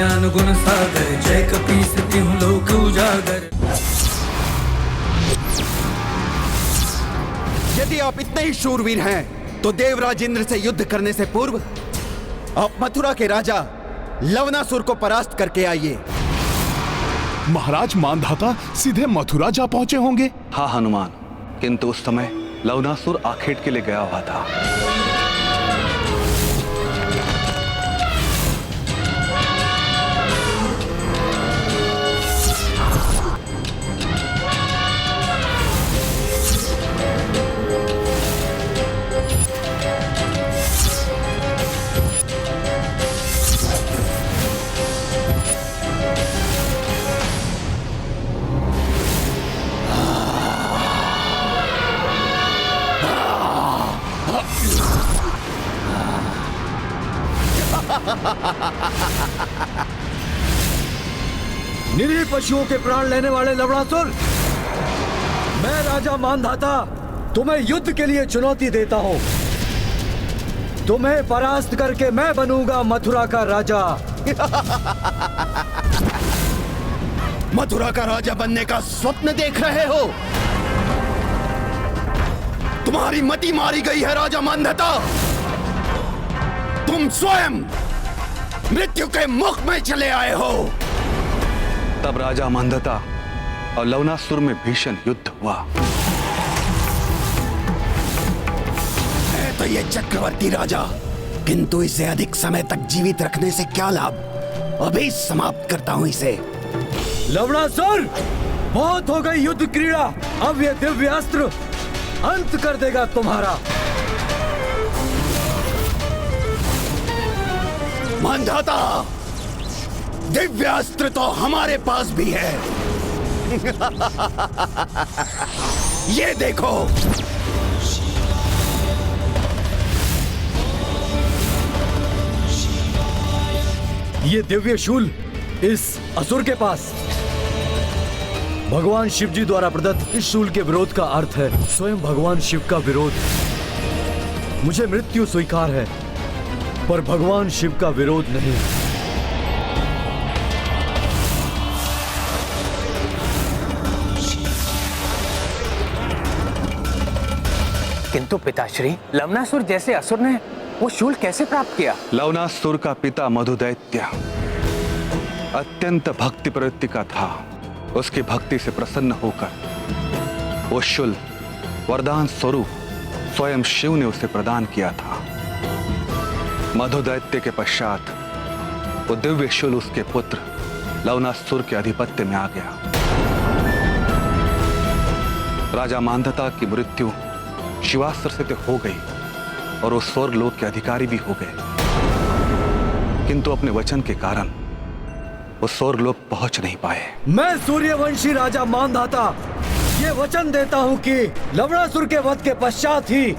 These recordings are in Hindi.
ज्ञान गुण सागर, जय कपीस तिहुँ लोक उजागर। यदि आप इतने ही शूरवीर हैं तो देवराज इंद्र से युद्ध करने से पूर्व आप मथुरा के राजा लवनासुर को परास्त करके आइए। महाराज मानधाता सीधे मथुरा जा पहुंचे होंगे। हाँ हनुमान, किंतु उस समय लवनासुर आखेट के लिए गया हुआ था। निरीह पशुओं के प्राण लेने वाले लवणासुर, मैं राजा मानधाता तुम्हें युद्ध के लिए चुनौती देता हूं। तुम्हें परास्त करके मैं बनूंगा मथुरा का राजा। मथुरा का राजा बनने का स्वप्न देख रहे हो? तुम्हारी मति मारी गई है राजा मानधाता। तुम स्वयं मृत्यु के मुख में चले आए हो। तब राजा मानधाता और लवनासुर में भीषण युद्ध हुआ। है तो ये चक्रवर्ती राजा, किंतु इसे अधिक समय तक जीवित रखने से क्या लाभ? अभी समाप्त करता हूं इसे। लवणासुर, बहुत हो गई युद्ध क्रीड़ा। अब ये दिव्य अस्त्र अंत कर देगा तुम्हारा। मानधाता, दिव्य अस्त्र तो हमारे पास भी है। ये देखो। ये दिव्य शूल इस असुर के पास भगवान शिव जी द्वारा प्रदत्त इस शूल के विरोध का अर्थ है स्वयं भगवान शिव का विरोध। मुझे मृत्यु स्वीकार है, पर भगवान शिव का विरोध नहीं। किंतु पिताश्री, लवनासुर जैसे असुर ने वो शूल कैसे प्राप्त किया? लवनासुर का पिता मधुदैत्य अत्यंत भक्ति प्रवृत्ति का था। उसकी भक्ति से प्रसन्न होकर वो शूल वरदान स्वरूप स्वयं शिव ने उसे प्रदान किया था। मधुदैत्य के पश्चात वो दिव्य शूल उसके पुत्र लवनासुर के आधिपत्य में आ गया। राजा मानधाता की मृत्यु शिवास्त्र से तो हो गई और वो स्वर्गलोक के अधिकारी भी हो गए, किंतु अपने वचन के कारण वो स्वर्गलोक पहुंच नहीं पाए। मैं सूर्यवंशी राजा मानधाता ये वचन देता हूं कि लवणासुर के वध के पश्चात ही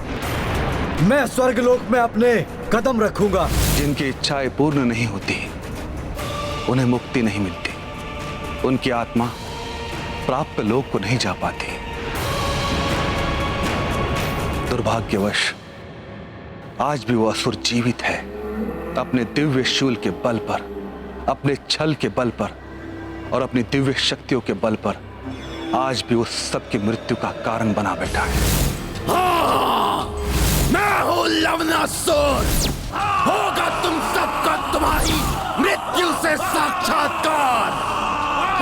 मैं स्वर्गलोक में अपने कदम रखूंगा। जिनकी इच्छाएं पूर्ण नहीं होती उन्हें मुक्ति नहीं मिलती, उनकी आत्मा प्राप्त लोक को नहीं जा पाती। दुर्भाग्यवश आज भी वो असुर जीवित है। अपने दिव्य शूल के बल पर, अपने छल के बल पर और अपनी दिव्य शक्तियों के बल पर आज भी उस सबकी मृत्यु का कारण बना बैठा है। हाँ, मैं हूं लवनासुर। होगा तुम सबका तुम्हारी मृत्यु से साक्षात्कार।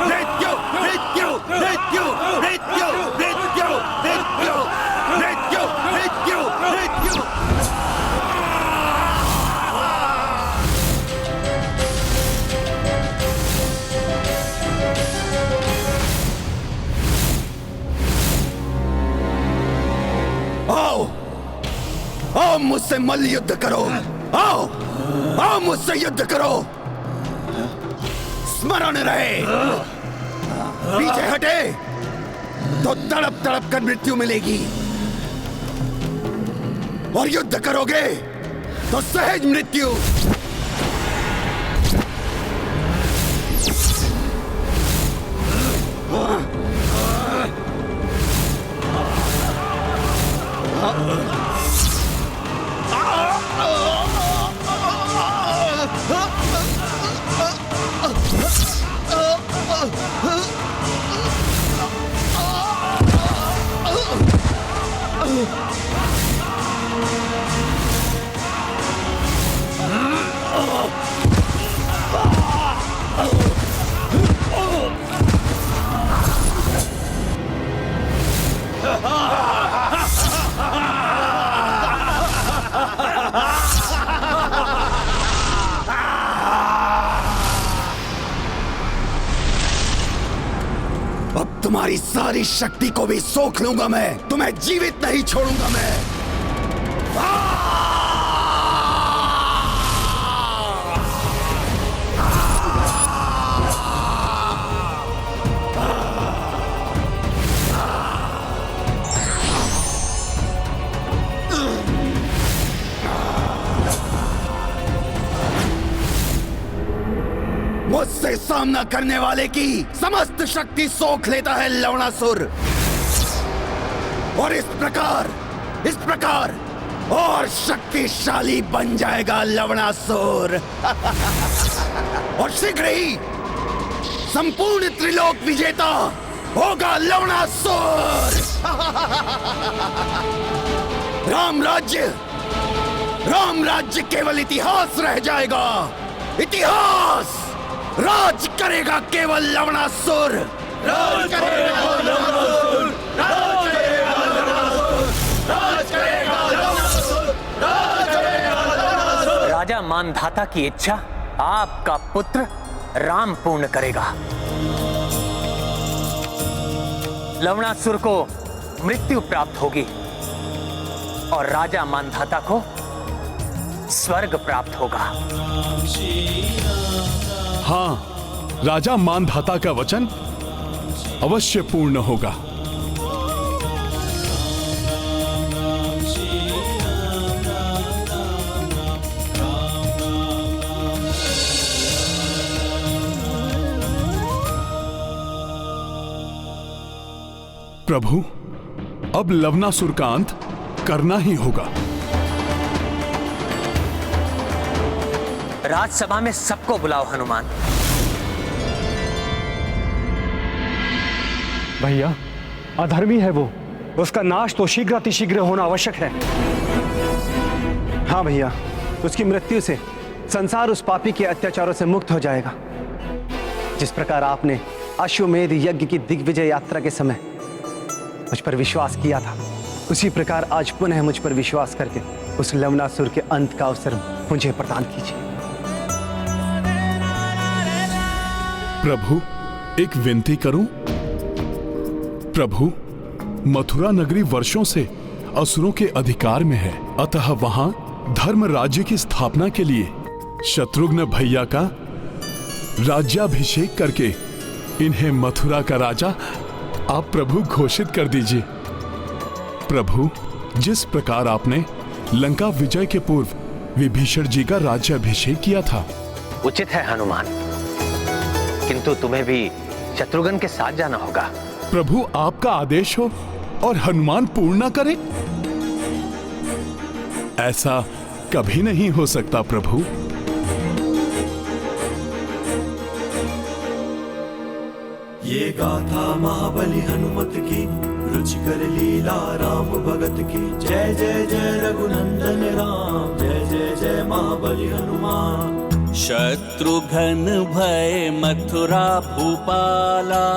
मृत्यु मृत्यु मृत्यु मृत्यु मृत्यु मृत्यु मृत्यु मृत्यु मृत्यु। आओ आओ मुझसे मल्ल युद्ध करो। आओ आओ मुझसे युद्ध करो। स्मरण रहे, पीछे हटे तो तड़प तड़प कर मृत्यु मिलेगी, और युद्ध करोगे तो सहज मृत्यु। तुम्हारी सारी शक्ति को भी सोख लूंगा मैं, तुम्हें जीवित नहीं छोड़ूंगा मैं। मुझसे सामना करने वाले की समस्त शक्ति सोख लेता है लवणासुर, और इस प्रकार और शक्तिशाली बन जाएगा लवणासुर। और शीघ्र ही संपूर्ण त्रिलोक विजेता होगा लवणासुर। राम राज्य केवल इतिहास रह जाएगा। इतिहास राज करेगा केवल लवणासुर। राज करेगा लवणासुर। राज करेगा लवणासुर। राज करेगा लवणासुर। राज करेगा लवणासुर। राजा मानधाता की इच्छा आपका पुत्र राम पूर्ण करेगा। लवणासुर को मृत्यु प्राप्त होगी और राजा मानधाता को स्वर्ग प्राप्त होगा। हाँ, राजा मानधाता का वचन अवश्य पूर्ण होगा। प्रभु, अब लवणासुर का अंत करना ही होगा। राजसभा में सबको बुलाओ हनुमान। भैया, अधर्मी है वो, उसका नाश तो शीघ्र अतिशीघ्र होना आवश्यक है। हाँ भैया, उसकी मृत्यु से संसार उस पापी के अत्याचारों से मुक्त हो जाएगा। जिस प्रकार आपने अश्वमेध यज्ञ की दिग्विजय यात्रा के समय मुझ पर विश्वास किया था, उसी प्रकार आज पुनः मुझ पर विश्वास करके उस लवणासुर के अंत का अवसर मुझे प्रदान कीजिए। प्रभु, एक विनती करूं? प्रभु, मथुरा नगरी वर्षों से असुरों के अधिकार में है, अतः वहां धर्म राज्य की स्थापना के लिए शत्रुघ्न भैया का राज्याभिषेक करके इन्हें मथुरा का राजा आप प्रभु घोषित कर दीजिए। प्रभु, जिस प्रकार आपने लंका विजय के पूर्व विभीषण जी का राज्याभिषेक किया था। उचित है हनुमान, किंतु तुम्हें भी शत्रुघ्न के साथ जाना होगा। प्रभु, आपका आदेश हो और हनुमान पूर्ण करे? ऐसा कभी नहीं हो सकता प्रभु। ये गाथा महाबली हनुमत की, रुचिकर लीला राम भगत की। जय जय जय रघुनंदन राम, जय जय जय महाबली हनुमान। शत्रुघ्न भय मथुरा भूपाला,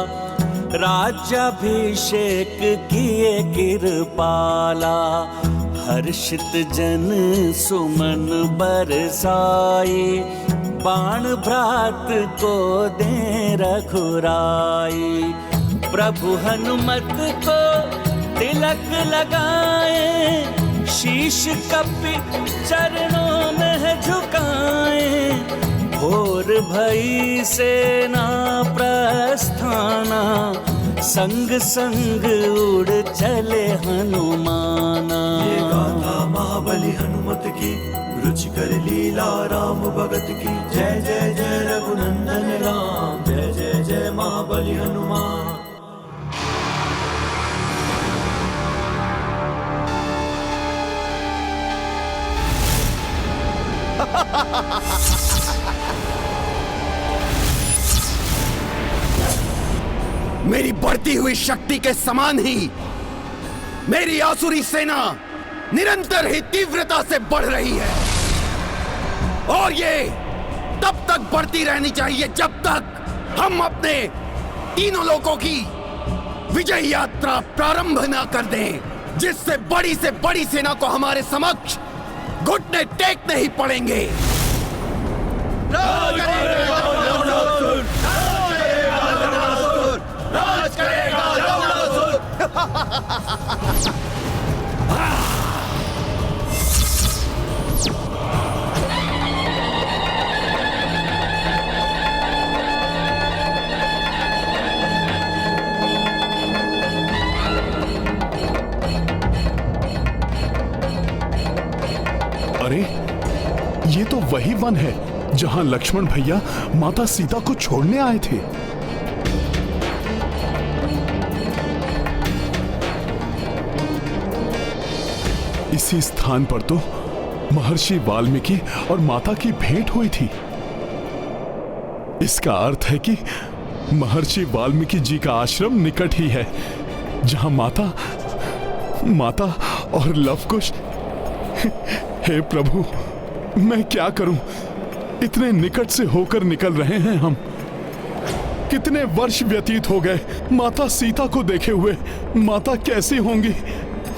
राज्याभिषेक किए कृपाला। हर्षित जन सुमन बरसाई, बाण भ्रात को दे रघुराई। प्रभु हनुमत को तिलक लगाए, शीश कपि चरणों में झुकाए। घोर भई सेना प्रस्थाना, संग संग उड़ चले हनुमाना। ये गाथा महाबली हनुमत की, रुचिकर लीला राम भगत की। जय जय जय रघुनंदन राम, जय जय जय महाबली हनुमान। मेरी बढ़ती हुई शक्ति के समान ही मेरी आसुरी सेना निरंतर ही तीव्रता से बढ़ रही है, और ये तब तक बढ़ती रहनी चाहिए जब तक हम अपने तीनों लोकों की विजय यात्रा प्रारंभ न कर दें, जिससे बड़ी से बड़ी सेना को हमारे समक्ष घुटने टेकने ही पड़ेंगे। राज करेगा लवणासुर, राज करेगा लवणासुर, राज करेगा अरे ये तो वही वन है जहां लक्ष्मण भैया माता सीता को छोड़ने आए थे। इसी स्थान पर तो महर्षि वाल्मीकि और माता की भेंट हुई थी। इसका अर्थ है कि महर्षि वाल्मीकि जी का आश्रम निकट ही है, जहां माता और लवकुश। हे प्रभु, मैं क्या करूं? इतने निकट से होकर निकल रहे हैं हम। कितने वर्ष व्यतीत हो गए माता सीता को देखे हुए। माता कैसी होंगी?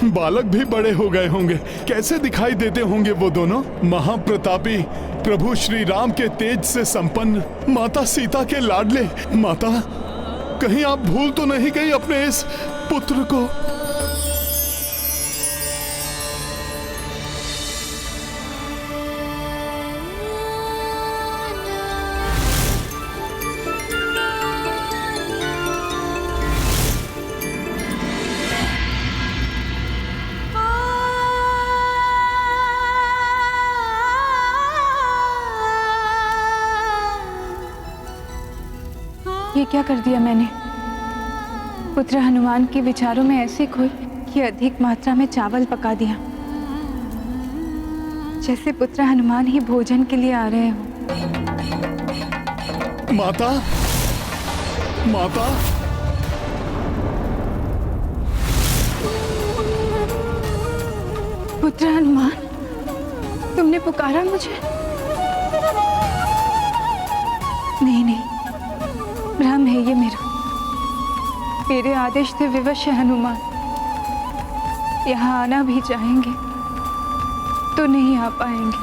बालक भी बड़े हो गए होंगे। कैसे दिखाई देते होंगे वो दोनों? महाप्रतापी प्रभु श्री राम के तेज से संपन्न माता सीता के लाडले। माता, कहीं आप भूल तो नहीं गई अपने इस पुत्र को? ये क्या कर दिया मैंने? पुत्र हनुमान के विचारों में ऐसे खोई कि अधिक मात्रा में चावल पका दिया, जैसे पुत्र हनुमान ही भोजन के लिए आ रहे हो। माता, माता, पुत्र हनुमान, तुमने पुकारा मुझे? नहीं, भ्रम है ये मेरा। मेरे आदेश से विवश है हनुमान। यहाँ आना भी चाहेंगे तो नहीं आ पाएंगे।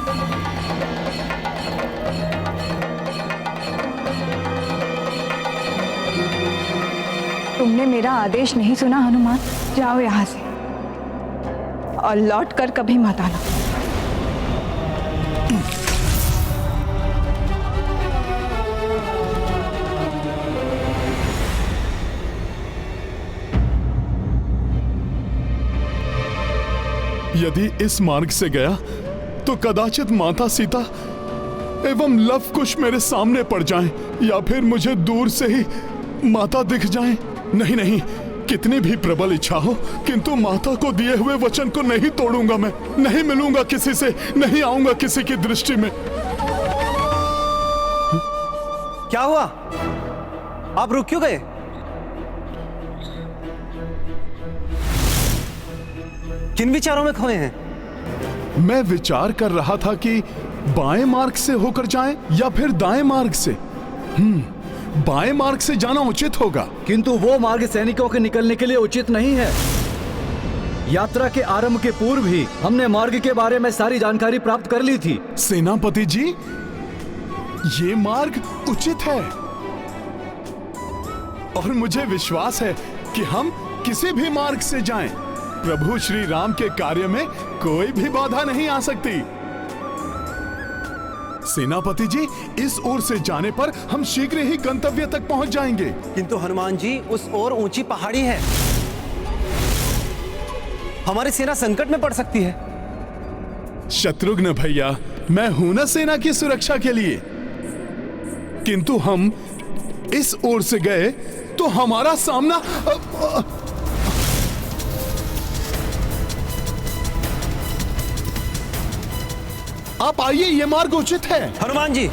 तुमने मेरा आदेश नहीं सुना हनुमान। जाओ यहाँ से और लौट कर कभी मत आना। यदि इस मार्ग से गया तो कदाचित माता सीता एवं लवकुश मेरे सामने पड़ जाएं, या फिर मुझे दूर से ही माता दिख जाएं। नहीं, कितनी भी प्रबल इच्छा हो, किंतु माता को दिए हुए वचन को नहीं तोड़ूंगा मैं। नहीं मिलूंगा किसी से, नहीं आऊंगा किसी की दृष्टि में। क्या हुआ? आप रुक क्यों गए? किन विचारों में खोए हैं? मैं विचार कर रहा था कि बाएं मार्ग से होकर जाएं या फिर दाएं मार्ग से। बाएं मार्ग से जाना उचित होगा। किंतु वो मार्ग सैनिकों के निकलने के लिए उचित नहीं है। यात्रा के आरंभ के पूर्व ही हमने मार्ग के बारे में सारी जानकारी प्राप्त कर ली थी। सेनापति जी, ये मार्ग उचित है और मुझे विश्वास है कि हम किसी भी मार्ग से जाएं, प्रभु श्री राम के कार्य में कोई भी बाधा नहीं आ सकती। सेनापति जी, इस ओर से जाने पर हम शीघ्र ही गंतव्य तक पहुंच जाएंगे। किंतु हनुमान जी, उस ओर ऊंची पहाड़ी है, हमारी सेना संकट में पड़ सकती है। शत्रुघ्न भैया, मैं हूं ना सेना की सुरक्षा के लिए। किंतु हम इस ओर से गए तो हमारा सामना आप आइए, ये मार्ग उचित है। हनुमान जी,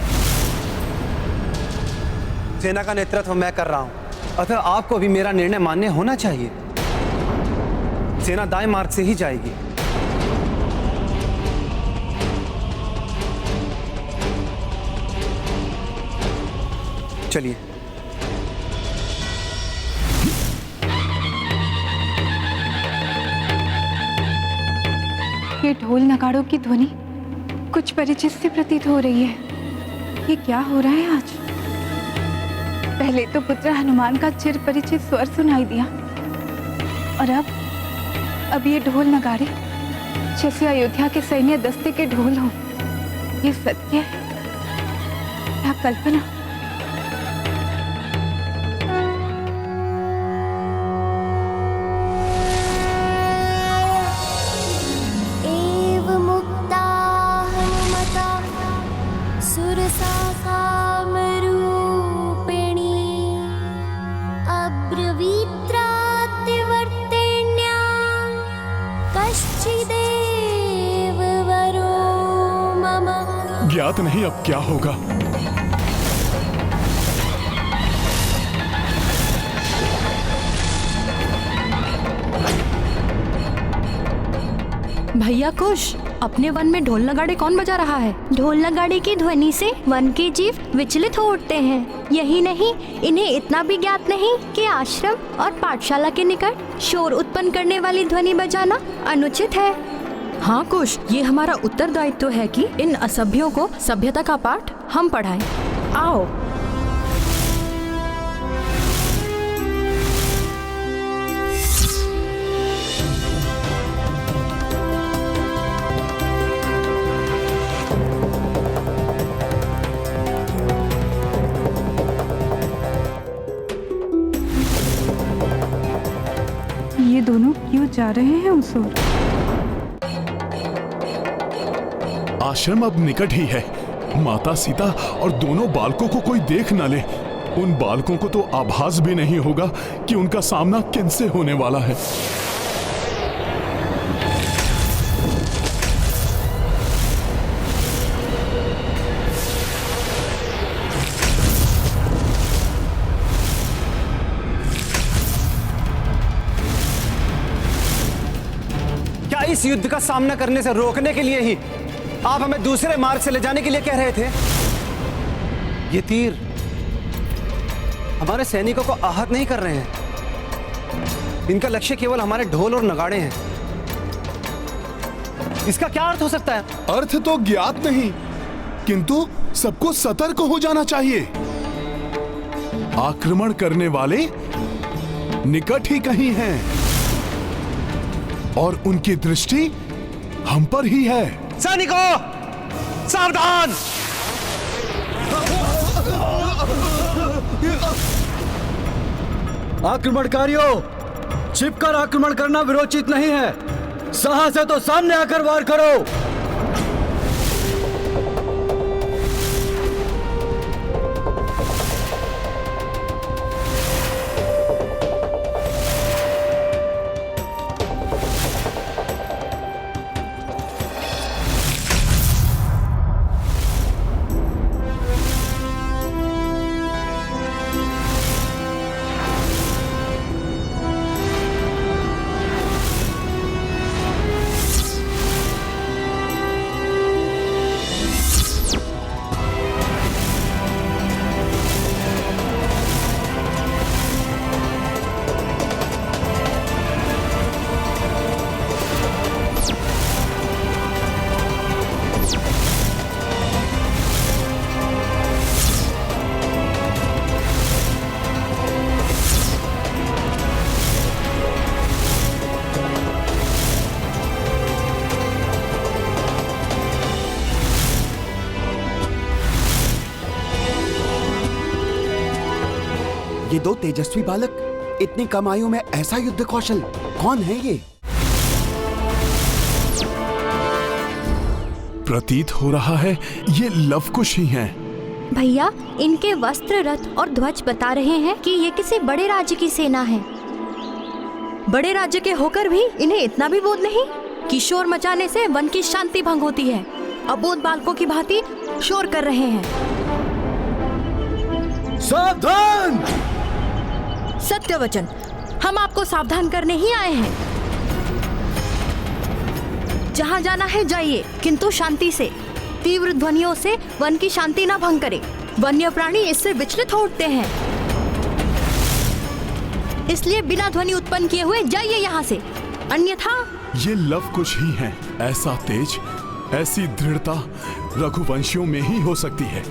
सेना का नेतृत्व मैं कर रहा हूं, अतः आपको भी मेरा निर्णय मान्य होना चाहिए। सेना दाएं मार्ग से ही जाएगी। चलिए। ये ढोल नगाड़ों की ध्वनि कुछ परिचित से प्रतीत हो रही है। ये क्या हो रहा है आज? पहले तो पुत्र हनुमान का चिर परिचित स्वर सुनाई दिया और अब अब ये ढोल नगाड़े जैसे अयोध्या के सैन्य दस्ते के ढोल हों, ये सत्य है या कल्पना? ज्ञात नहीं अब क्या होगा। भैया कुश, अपने वन में ढोल नगाड़े कौन बजा रहा है? ढोल नगाड़े की ध्वनि से वन के जीव विचलित हो उठते हैं। यही नहीं, इन्हें इतना भी ज्ञात नहीं कि आश्रम और पाठशाला के निकट शोर उत्पन्न करने वाली ध्वनि बजाना अनुचित है। हाँ कुश, ये हमारा उत्तरदायित्व है कि इन असभ्यों को सभ्यता का पाठ हम पढ़ाएं। आओ। ये दोनों क्यों जा रहे हैं उस ओर? आश्रम अब निकट ही है। माता सीता और दोनों बालकों को कोई देख न ले। उन बालकों को तो आभास भी नहीं होगा कि उनका सामना किनसे होने वाला है। क्या इस युद्ध का सामना करने से रोकने के लिए ही आप हमें दूसरे मार्ग से ले जाने के लिए कह रहे थे? ये तीर हमारे सैनिकों को आहत नहीं कर रहे हैं। इनका लक्ष्य केवल हमारे ढोल और नगाड़े हैं। इसका क्या अर्थ हो सकता है? अर्थ तो ज्ञात नहीं, किंतु सबको सतर्क हो जाना चाहिए। आक्रमण करने वाले निकट ही कहीं हैं और उनकी दृष्टि हम पर ही है। सैनिकों, सावधान! आक्रमणकारियों, छिपकर आक्रमण करना विरोचित नहीं है। साहस है तो सामने आकर वार करो। ये दो तेजस्वी बालक, इतनी कम आयु में ऐसा युद्ध कौशल, कौन है ये? प्रतीत हो रहा है ये लवकुश ही हैं। भैया, इनके वस्त्र, रथ और ध्वज बता रहे हैं कि ये किसी बड़े राज्य की सेना है। बड़े राज्य के होकर भी इन्हें इतना भी बोध नहीं कि शोर मचाने से वन की शांति भंग होती है। अबोध बालकों की भांति शोर कर रहे हैं। सावधान! सत्य वचन, हम आपको सावधान करने ही आए हैं। जहाँ जाना है जाइए, किंतु शांति से। तीव्र ध्वनियों से वन की शांति न भंग करे। वन्य प्राणी इससे विचलित हो उठते हैं। इसलिए बिना ध्वनि उत्पन्न किए हुए जाइए यहाँ से, अन्यथा। ये लवकुश ही हैं। ऐसा तेज, ऐसी दृढ़ता रघुवंशियों में ही हो सकती है।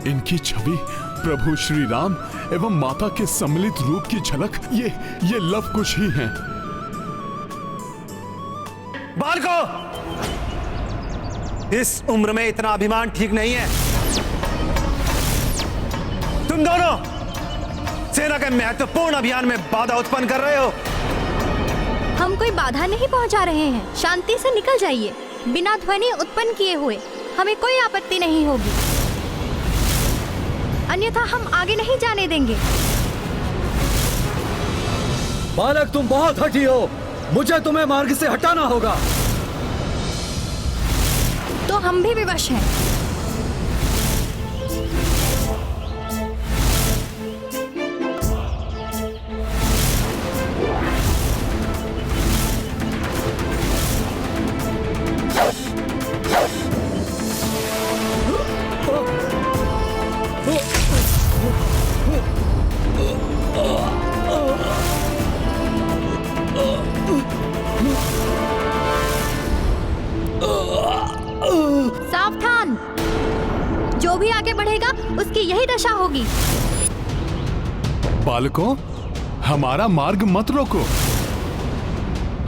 इनकी छवि प्रभु श्री राम एवं माता के सम्मिलित रूप की झलक, ये लवकुश ही हैं। बालको, इस उम्र में इतना अभिमान ठीक नहीं है। तुम दोनों सेना के महत्वपूर्ण अभियान में बाधा उत्पन्न कर रहे हो। हम कोई बाधा नहीं पहुंचा रहे हैं, शांति से निकल जाइए। बिना ध्वनि उत्पन्न किए हुए हमें कोई आपत्ति नहीं होगी, अन्यथा हम आगे नहीं जाने देंगे। बालक, तुम बहुत हठी हो, मुझे तुम्हें मार्ग से हटाना होगा। तो हम भी विवश हैं। सावधान, जो भी आगे बढ़ेगा उसकी यही दशा होगी। बालकों, हमारा मार्ग मत रोको।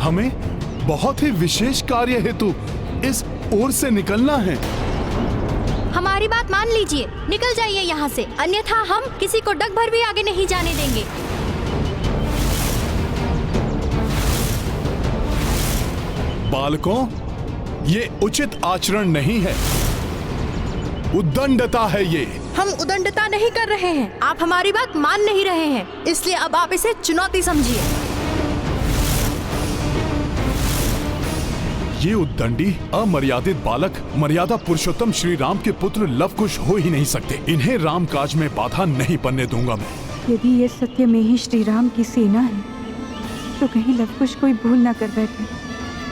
हमें बहुत ही विशेष कार्य हेतु इस ओर से निकलना है। हमारी बात मान लीजिए, निकल जाइए यहाँ से, अन्यथा हम किसी को डग भर भी आगे नहीं जाने देंगे। बालकों, ये उचित आचरण नहीं है, उद्दंडता है ये। हम उदंडता नहीं कर रहे हैं, आप हमारी बात मान नहीं रहे हैं, इसलिए अब आप इसे चुनौती समझिए। ये उद्दंडी अमर्यादित बालक मर्यादा पुरुषोत्तम श्री राम के पुत्र लवकुश हो ही नहीं सकते। इन्हें राम काज में बाधा नहीं बनने दूंगा मैं। यदि ये सत्य में ही श्री राम की सेना है तो कहीं लवकुश कोई भूल ना कर बैठे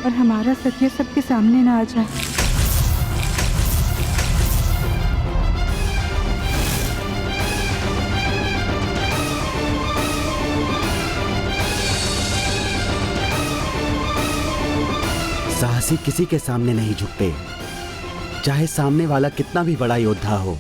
और हमारा सत्य सबके सामने ना आ जाए। साहसी किसी के सामने नहीं झुकते, चाहे सामने वाला कितना भी बड़ा योद्धा हो।